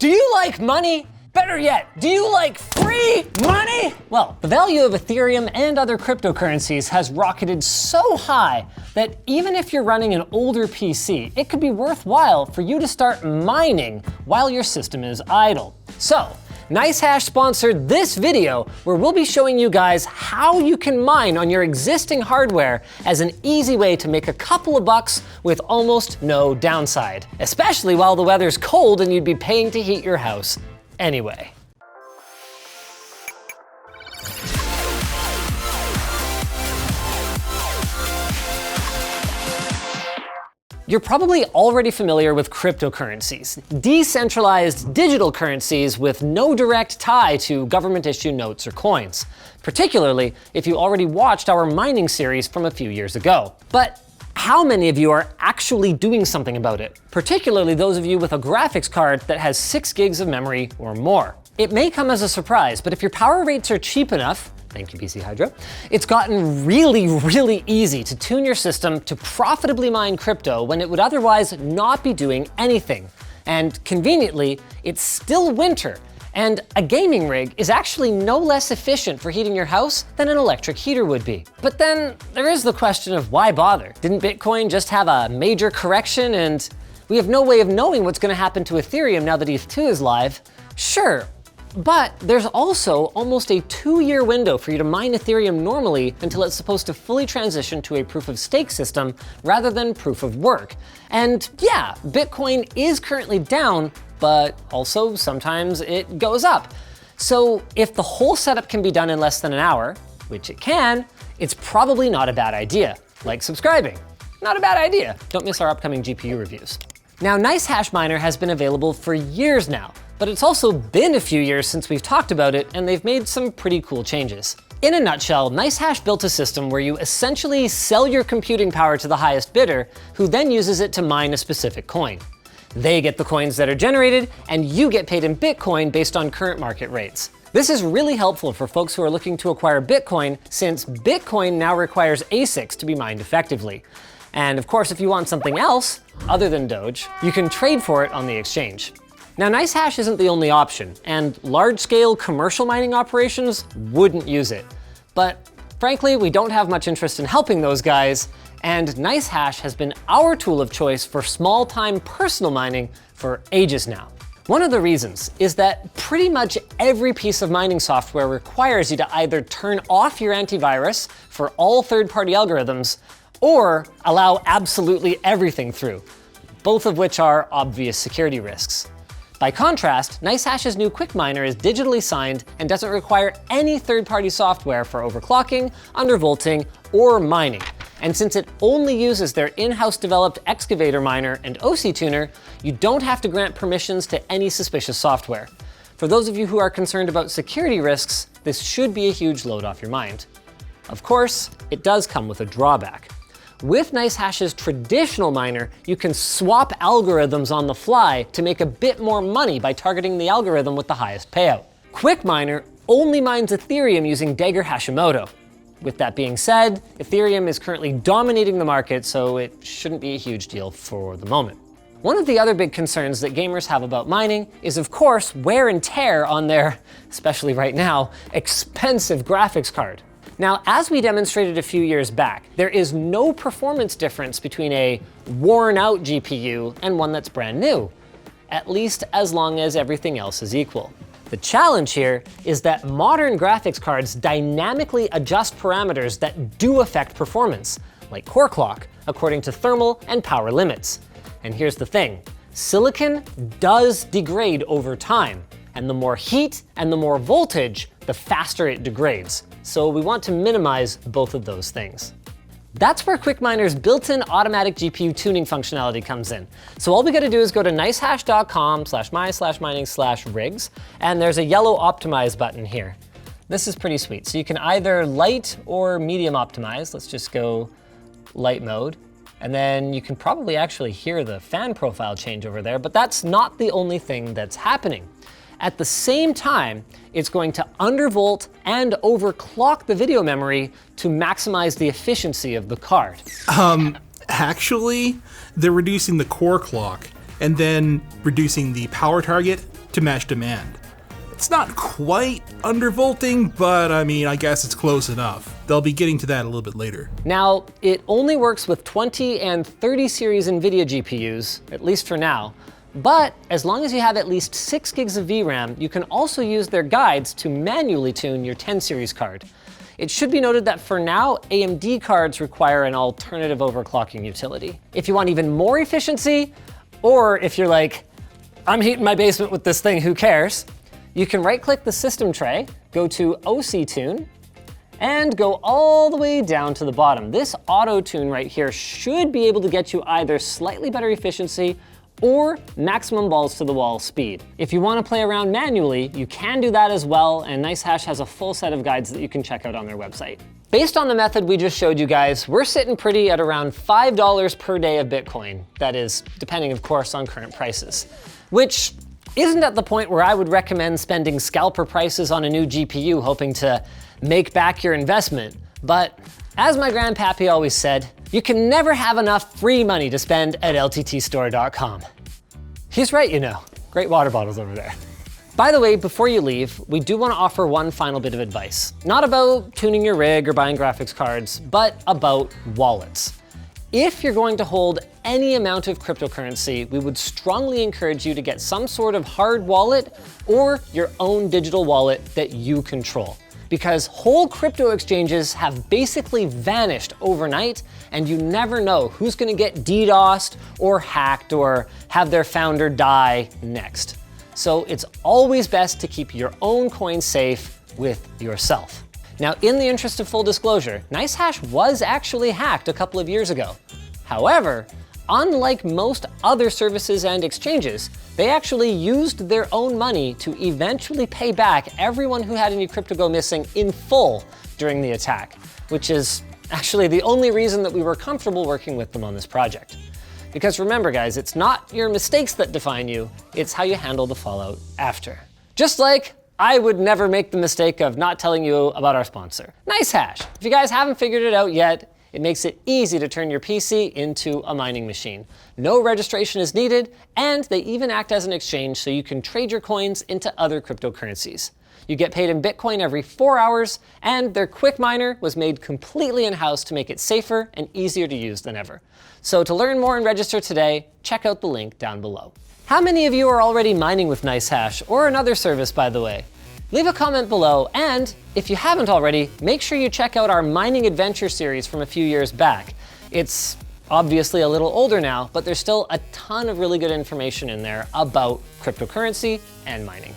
Do you like money? Better yet, do you like free money? Well, the value of Ethereum and other cryptocurrencies has rocketed so high that even if you're running an older PC, it could be worthwhile for you to start mining while your system is idle. So, NiceHash sponsored this video where we'll be showing you guys how you can mine on your existing hardware as an easy way to make a couple of bucks with almost no downside, especially while the weather's cold and you'd be paying to heat your house anyway. You're probably already familiar with cryptocurrencies, decentralized digital currencies with no direct tie to government-issued notes or coins, particularly if you already watched our mining series from a few years ago. But how many of you are actually doing something about it? Particularly those of you with a graphics card that has 6 gigs of memory or more. It may come as a surprise, but if your power rates are cheap enough, thank you PC Hydro, it's gotten really easy to tune your system to profitably mine crypto when it would otherwise not be doing anything. And conveniently, it's still winter, and a gaming rig is actually no less efficient for heating your house than an electric heater would be. But then there is the question of why bother? Didn't Bitcoin just have a major correction and we have no way of knowing what's going to happen to Ethereum now that ETH2 is live? Sure, but there's also almost a 2-year window for you to mine Ethereum normally until it's supposed to fully transition to a proof of stake system rather than proof of work. And yeah, Bitcoin is currently down, but also sometimes it goes up. So if the whole setup can be done in less than an hour, which it can, it's probably not a bad idea. Like subscribing, not a bad idea. Don't miss our upcoming GPU reviews. Now, NiceHash Miner has been available for years now, but it's also been a few years since we've talked about it, and they've made some pretty cool changes. In a nutshell, NiceHash built a system where you essentially sell your computing power to the highest bidder, who then uses it to mine a specific coin. They get the coins that are generated, and you get paid in Bitcoin based on current market rates. This is really helpful for folks who are looking to acquire Bitcoin, since Bitcoin now requires ASICs to be mined effectively. And of course, if you want something else, other than Doge, you can trade for it on the exchange. Now, NiceHash isn't the only option, and large-scale commercial mining operations wouldn't use it. But frankly, we don't have much interest in helping those guys, and NiceHash has been our tool of choice for small-time personal mining for ages now. One of the reasons is that pretty much every piece of mining software requires you to either turn off your antivirus for all third-party algorithms or allow absolutely everything through, both of which are obvious security risks. By contrast, NiceHash's new QuickMiner is digitally signed and doesn't require any third-party software for overclocking, undervolting, or mining. And since it only uses their in-house developed excavator miner and OC tuner, you don't have to grant permissions to any suspicious software. For those of you who are concerned about security risks, this should be a huge load off your mind. Of course, it does come with a drawback. With NiceHash's traditional miner, you can swap algorithms on the fly to make a bit more money by targeting the algorithm with the highest payout. QuickMiner only mines Ethereum using Dagger Hashimoto. With that being said, Ethereum is currently dominating the market, so it shouldn't be a huge deal for the moment. One of the other big concerns that gamers have about mining is, of course, wear and tear on their, especially right now, expensive graphics card. Now, as we demonstrated a few years back, there is no performance difference between a worn-out GPU and one that's brand new, at least as long as everything else is equal. The challenge here is that modern graphics cards dynamically adjust parameters that do affect performance, like core clock, according to thermal and power limits. And here's the thing, silicon does degrade over time, and the more heat and the more voltage, the faster it degrades. So we want to minimize both of those things. That's where QuickMiner's built-in automatic GPU tuning functionality comes in. So all we gotta do is go to nicehash.com/my/mining/rigs, and there's a yellow optimize button here. This is pretty sweet. So you can either light or medium optimize. Let's just go light mode. And then you can probably actually hear the fan profile change over there, but that's not the only thing that's happening. At the same time, it's going to undervolt and overclock the video memory to maximize the efficiency of the card. Actually, they're reducing the core clock and then reducing the power target to match demand. It's not quite undervolting, but I mean, I guess it's close enough. They'll be getting to that a little bit later. Now, it only works with 20 and 30 series NVIDIA GPUs, at least for now. But as long as you have at least 6 gigs of VRAM, you can also use their guides to manually tune your 10 series card. It should be noted that for now, AMD cards require an alternative overclocking utility. If you want even more efficiency, or if you're like, I'm heating my basement with this thing, who cares? You can right-click the system tray, go to AutoTune, and go all the way down to the bottom. This AutoTune right here should be able to get you either slightly better efficiency or maximum balls to the wall speed. If you want to play around manually, you can do that as well, and NiceHash has a full set of guides that you can check out on their website. Based on the method we just showed you guys, we're sitting pretty at around $5 per day of Bitcoin. That is, depending of course on current prices, which isn't at the point where I would recommend spending scalper prices on a new GPU hoping to make back your investment. But as my grandpappy always said, you can never have enough free money to spend at lttstore.com. He's right, you know. Great water bottles over there. By the way, before you leave, we do want to offer one final bit of advice. Not about tuning your rig or buying graphics cards, but about wallets. If you're going to hold any amount of cryptocurrency, we would strongly encourage you to get some sort of hard wallet or your own digital wallet that you control. Because whole crypto exchanges have basically vanished overnight, and you never know who's going to get DDoSed or hacked or have their founder die next. So it's always best to keep your own coin safe with yourself. Now, in the interest of full disclosure, NiceHash was actually hacked a couple of years ago. However, unlike most other services and exchanges, they actually used their own money to eventually pay back everyone who had any crypto go missing in full during the attack, which is actually the only reason that we were comfortable working with them on this project. Because remember guys, it's not your mistakes that define you, it's how you handle the fallout after. Just like I would never make the mistake of not telling you about our sponsor, NiceHash. If you guys haven't figured it out yet, it makes it easy to turn your PC into a mining machine. No registration is needed, and they even act as an exchange so you can trade your coins into other cryptocurrencies. You get paid in Bitcoin every 4 hours, and their QuickMiner was made completely in-house to make it safer and easier to use than ever. So to learn more and register today, check out the link down below. How many of you are already mining with NiceHash, or another service by the way? Leave a comment below, and if you haven't already, make sure you check out our Mining Adventure series from a few years back. It's obviously a little older now, but there's still a ton of really good information in there about cryptocurrency and mining.